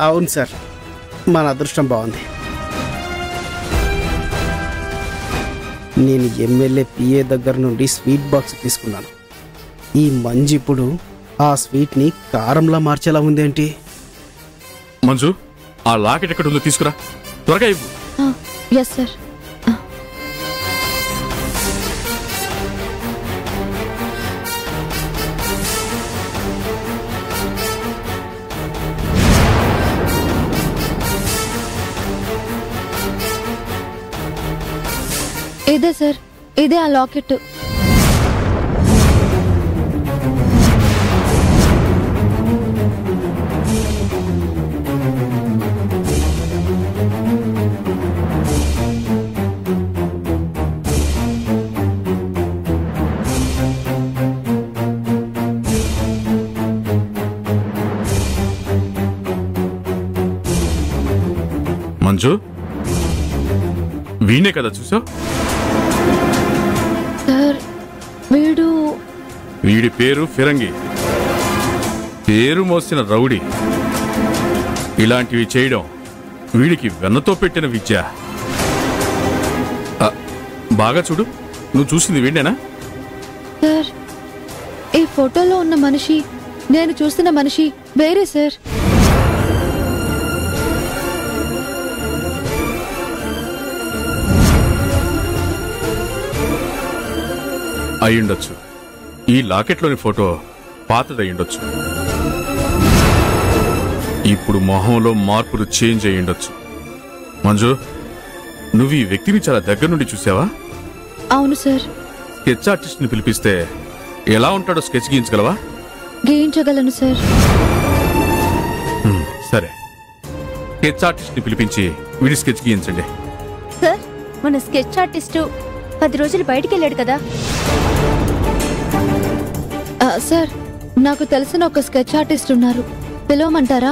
అవును సార్, మన అదృష్టం బాగుంది. నేను ఎమ్మెల్యే పిఏ దగ్గర నుండి స్వీట్ బాక్స్ తీసుకున్నాను. ఈ మంజు ఇప్పుడు ఆ స్వీట్ని కారంలా మార్చేలా ఉందేంటి? మంజు, ఆ లాకెట్ ఎక్కడ ఉందో తీసుకురా, త్వరగా ఇవ్వు. Yes sir. ఇదే సార్, ఇదే ఆ లాకెట్. మంజు, వీణే కదా చూసావు? సార్, వీడి పేరు ఫిరంగి, పేరు మోసిన రౌడీ. ఇలాంటివి చేయడం వీడికి వెన్నతో పెట్టిన విద్య. బాగా చూడు, నువ్వు చూసింది వీడేనా? సార్, ఈ ఫోటోలో ఉన్న మనిషి నేను చూసిన మనిషి వేరే సార్. అయ్యుండొచ్చు. ఈ లాకెట్లోని ఫోటో పాతదయ్యుండొచ్చు. ఇప్పుడు మొహంలో మార్పులు చేంజ్ అయ్యుండొచ్చు. మంజు, నువ్వు ఈ వ్యక్తిని చాలా దగ్గర నుండి చూసావా? అవును సార్. స్కెచ్ ఆర్టిస్ట్ ని పిలిపిస్తే ఎలా ఉంటాడో స్కెచ్ గీయించగలవా? గీయించగలను సార్. సరే, స్కెచ్ ఆర్టిస్ట్ ని పిలిపించి వీడి స్కెచ్ గీయించండి. సార్, మన స్కెచ్ ఆర్టిస్టు 10 రోజులు బయటికి వెళ్ళాడు కదా. సార్, నాకు తెలిసిన ఒక స్కెచ్ ఆర్టిస్ట్ ఉన్నారు, పిలవమంటారా?